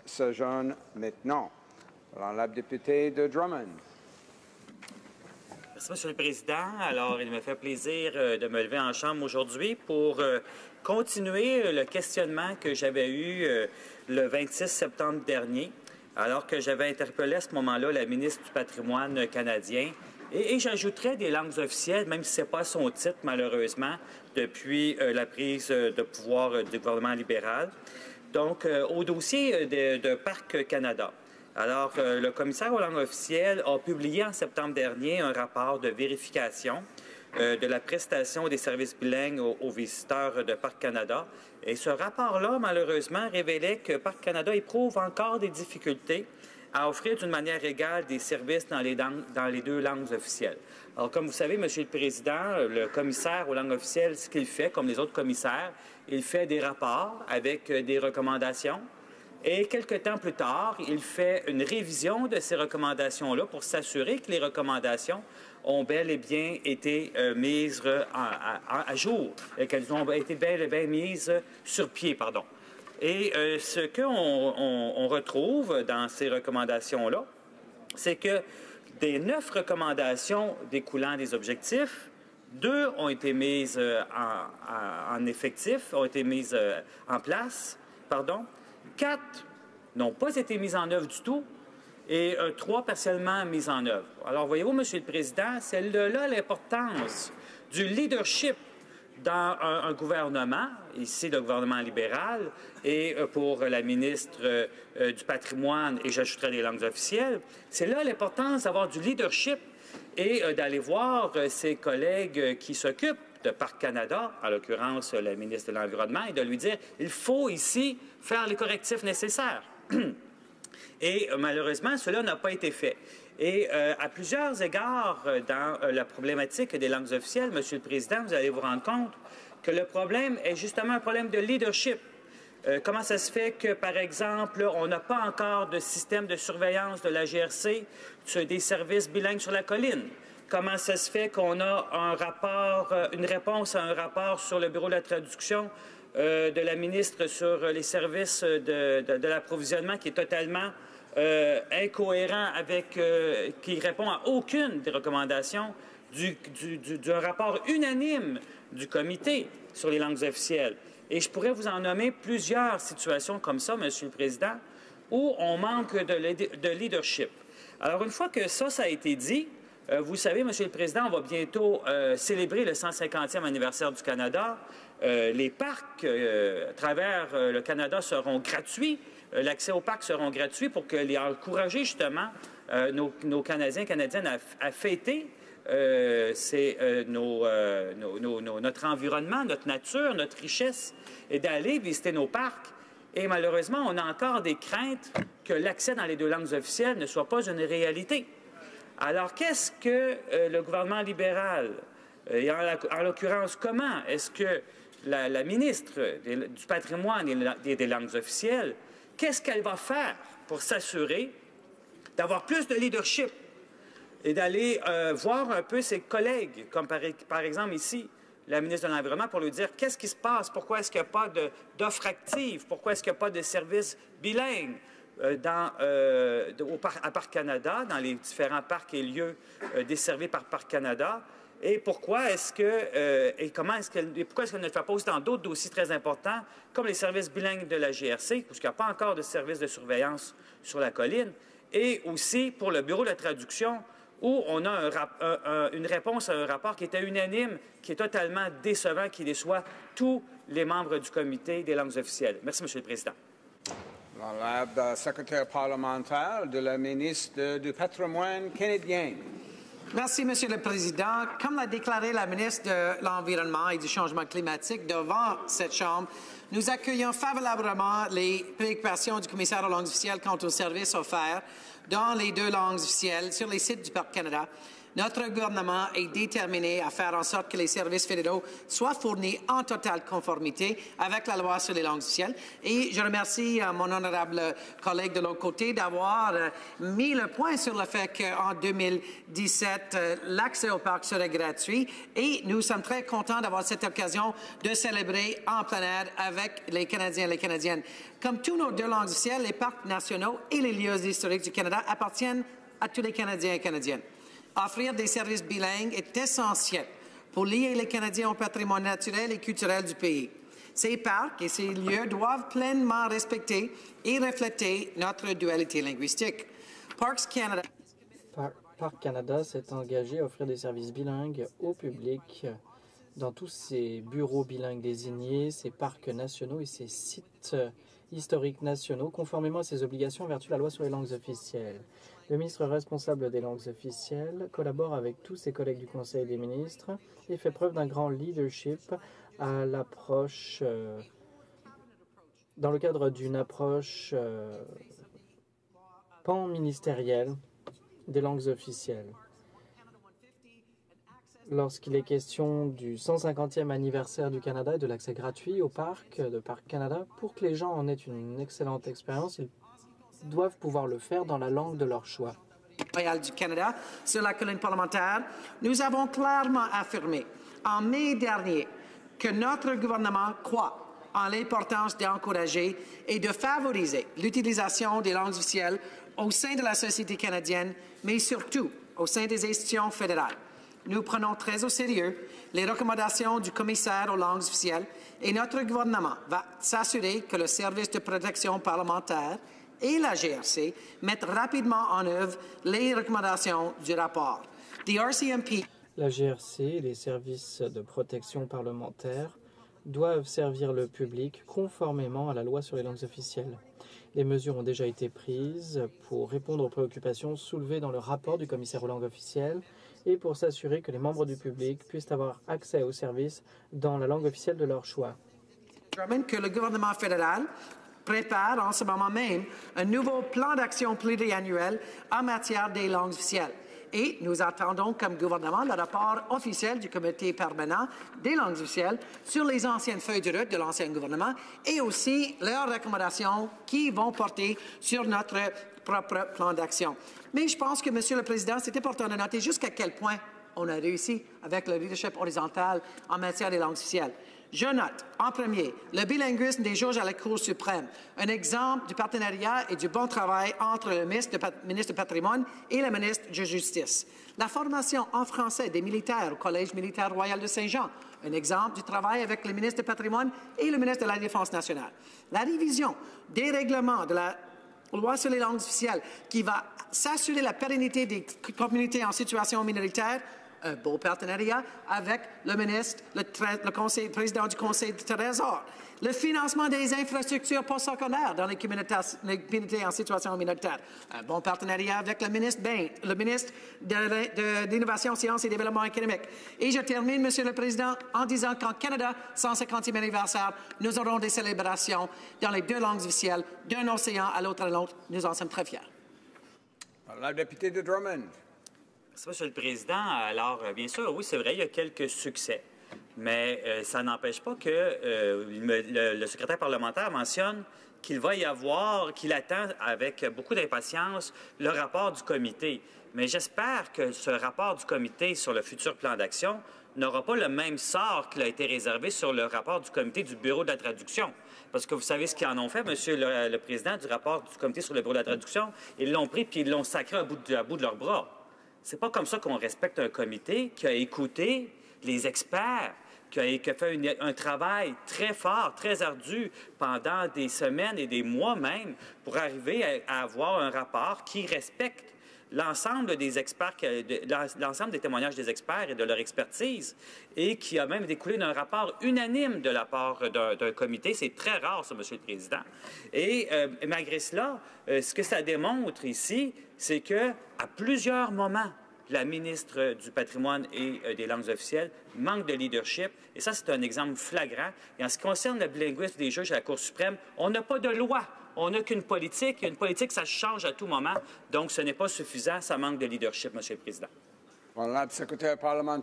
s'adjourne maintenant. Alors, la députée de Drummond. Merci, Monsieur le Président. Alors, il me fait plaisir de me lever en chambre aujourd'hui pour continuer le questionnement que j'avais eu le 26 septembre dernier, alors que j'avais interpellé à ce moment-là la ministre du Patrimoine canadien. Et j'ajouterais des langues officielles, même si ce n'est pas son titre, malheureusement, depuis la prise de pouvoir du gouvernement libéral. Donc, au dossier de Parc Canada. Alors, le commissaire aux langues officielles a publié en septembre dernier un rapport de vérification de la prestation des services bilingues aux visiteurs de Parc Canada. Et ce rapport-là, malheureusement, révélait que Parc Canada éprouve encore des difficultés à offrir d'une manière égale des services dans les deux langues officielles. Alors, comme vous savez, Monsieur le Président, le commissaire aux langues officielles, ce qu'il fait, comme les autres commissaires, il fait des rapports avec des recommandations. Et quelques temps plus tard, il fait une révision de ces recommandations-là pour s'assurer que les recommandations ont bel et bien été mises à jour, qu'elles ont été bel et bien mises sur pied, pardon. Et ce qu'on retrouve dans ces recommandations-là, c'est que des 9 recommandations découlant des objectifs, 2 ont été mises en effectif, ont été mises en place, pardon. 4 n'ont pas été mises en œuvre du tout et 3 partiellement mises en œuvre. Alors, voyez-vous, Monsieur le Président, c'est là l'importance du leadership dans un gouvernement, ici le gouvernement libéral, et pour la ministre du Patrimoine, et j'ajouterai les langues officielles, c'est là l'importance d'avoir du leadership et d'aller voir ses collègues qui s'occupent de Parc Canada, en l'occurrence la ministre de l'Environnement, et de lui dire il faut ici faire les correctifs nécessaires. Et malheureusement, cela n'a pas été fait. Et à plusieurs égards, dans la problématique des langues officielles, Monsieur le Président, vous allez vous rendre compte que le problème est justement un problème de leadership. Comment ça se fait que, par exemple, on n'a pas encore de système de surveillance de la GRC sur des services bilingues sur la colline? Comment ça se fait qu'on a un rapport, une réponse à un rapport sur le bureau de la traduction de la ministre sur les services de l'approvisionnement qui est totalement incohérent avec, qui répond à aucune des recommandations d'un rapport unanime du comité sur les langues officielles. Et je pourrais vous en nommer plusieurs situations comme ça, Monsieur le Président, où on manque de leadership. Alors, une fois que ça a été dit, vous savez, Monsieur le Président, on va bientôt célébrer le 150e anniversaire du Canada. Les parcs à travers le Canada seront gratuits. L'accès aux parcs seront gratuits pour encourager justement nos Canadiens et Canadiennes à fêter notre environnement, notre nature, notre richesse, et d'aller visiter nos parcs. Et malheureusement, on a encore des craintes que l'accès dans les deux langues officielles ne soit pas une réalité. Alors, qu'est-ce que le gouvernement libéral, et en l'occurrence, comment est-ce que la ministre du Patrimoine et des langues officielles, qu'est-ce qu'elle va faire pour s'assurer d'avoir plus de leadership et d'aller voir un peu ses collègues, comme par exemple ici, la ministre de l'Environnement, pour lui dire qu'est-ce qui se passe, pourquoi est-ce qu'il n'y a pas d'offres actives, pourquoi est-ce qu'il n'y a pas de services bilingues à Parc Canada, dans les différents parcs et lieux desservis par Parc Canada, et pourquoi est-ce pourquoi est-ce qu'elle ne le fait pas aussi dans d'autres dossiers très importants, comme les services bilingues de la GRC, parce qu'il n'y a pas encore de service de surveillance sur la colline, et aussi pour le bureau de la traduction, où on a une réponse à un rapport qui était unanime, qui est totalement décevant, qui déçoit tous les membres du comité des langues officielles. Merci, Monsieur le Président. La secrétaire parlementaire de la ministre du Patrimoine canadien. Merci, Monsieur le Président. Comme l'a déclaré la ministre de l'Environnement et du Changement climatique devant cette Chambre, nous accueillons favorablement les préoccupations du commissaire aux langues officielles quant aux services offerts dans les deux langues officielles sur les sites du Parc Canada. Notre gouvernement est déterminé à faire en sorte que les services fédéraux soient fournis en totale conformité avec la loi sur les langues officielles. Et je remercie mon honorable collègue de l'autre côté d'avoir mis le point sur le fait qu'en 2017, l'accès au parc serait gratuit. Et nous sommes très contents d'avoir cette occasion de célébrer en plein air avec les Canadiens et les Canadiennes. Comme tous nos deux langues officielles, les parcs nationaux et les lieux historiques du Canada appartiennent à tous les Canadiens et Canadiennes. Offrir des services bilingues est essentiel pour lier les Canadiens au patrimoine naturel et culturel du pays. Ces parcs et ces lieux doivent pleinement respecter et refléter notre dualité linguistique. Parks Canada. Parc Canada s'est engagé à offrir des services bilingues au public dans tous ses bureaux bilingues désignés, ses parcs nationaux et ses sites historiques nationaux, conformément à ses obligations en vertu de la loi sur les langues officielles. Le ministre responsable des langues officielles collabore avec tous ses collègues du Conseil des ministres et fait preuve d'un grand leadership à l'approche, dans le cadre d'une approche pan-ministérielle des langues officielles. Lorsqu'il est question du 150e anniversaire du Canada et de l'accès gratuit au parc de Parc Canada, pour que les gens en aient une excellente expérience, ils doivent pouvoir le faire dans la langue de leur choix. Royal du Canada sur la colline parlementaire, nous avons clairement affirmé en mai dernier que notre gouvernement croit en l'importance d'encourager et de favoriser l'utilisation des langues officielles au sein de la société canadienne, mais surtout au sein des institutions fédérales. Nous prenons très au sérieux les recommandations du commissaire aux langues officielles et notre gouvernement va s'assurer que le service de protection parlementaire et la GRC mettent rapidement en œuvre les recommandations du rapport. The RCMP. La GRC et les services de protection parlementaire doivent servir le public conformément à la loi sur les langues officielles. Les mesures ont déjà été prises pour répondre aux préoccupations soulevées dans le rapport du commissaire aux langues officielles et pour s'assurer que les membres du public puissent avoir accès aux services dans la langue officielle de leur choix. Que le gouvernement fédéral prépare en ce moment même un nouveau plan d'action pluriannuel en matière des langues officielles. Et nous attendons comme gouvernement le rapport officiel du comité permanent des langues officielles sur les anciennes feuilles de route de l'ancien gouvernement et aussi leurs recommandations qui vont porter sur notre propre plan d'action. Mais je pense que, Monsieur le Président, c'est important de noter jusqu'à quel point on a réussi avec le leadership horizontal en matière des langues officielles. Je note, en premier, le bilinguisme des juges à la Cour suprême, un exemple du partenariat et du bon travail entre le ministre du Patrimoine et le ministre de la Justice. La formation en français des militaires au Collège militaire royal de Saint-Jean, un exemple du travail avec le ministre du Patrimoine et le ministre de la Défense nationale. La révision des règlements de la loi sur les langues officielles qui va s'assurer la pérennité des communautés en situation minoritaire, un beau partenariat avec le ministre, le président du Conseil du Trésor. Le financement des infrastructures postsecondaires dans les communautés en situation minoritaire. Un bon partenariat avec le ministre Bain, le ministre de l'Innovation, Sciences et Développement économique. Et je termine, Monsieur le Président, en disant qu'en Canada, 150e anniversaire, nous aurons des célébrations dans les deux langues officielles, d'un océan à l'autre. Nous en sommes très fiers. La députée de Drummond. Merci, Monsieur le Président. Alors, bien sûr, oui, c'est vrai, il y a quelques succès. Mais ça n'empêche pas que le secrétaire parlementaire mentionne qu'il va y avoir, qu'il attend avec beaucoup d'impatience le rapport du comité. Mais j'espère que ce rapport du comité sur le futur plan d'action n'aura pas le même sort qu'il a été réservé sur le rapport du comité du Bureau de la traduction. Parce que vous savez ce qu'ils en ont fait, Monsieur le Président, du rapport du comité sur le Bureau de la traduction? Ils l'ont pris puis ils l'ont sacré à bout de leurs bras. C'est pas comme ça qu'on respecte un comité qui a écouté les experts, qui a fait un travail très fort, très ardu pendant des semaines et des mois même pour arriver à avoir un rapport qui respecte l'ensemble des experts, l'ensemble des témoignages des experts et de leur expertise, et qui a même découlé d'un rapport unanime de la part d'un comité. C'est très rare, ça, Monsieur le Président. Et malgré cela, ce que ça démontre ici, c'est qu'à plusieurs moments, la ministre du Patrimoine et des langues officielles manque de leadership. Et ça, c'est un exemple flagrant. Et en ce qui concerne le bilinguisme des juges à la Cour suprême, on n'a pas de loi. On n'a qu'une politique. Et une politique, ça change à tout moment. Donc, ce n'est pas suffisant. Ça manque de leadership, Monsieur le Président. Honorable secrétaire parlementaire.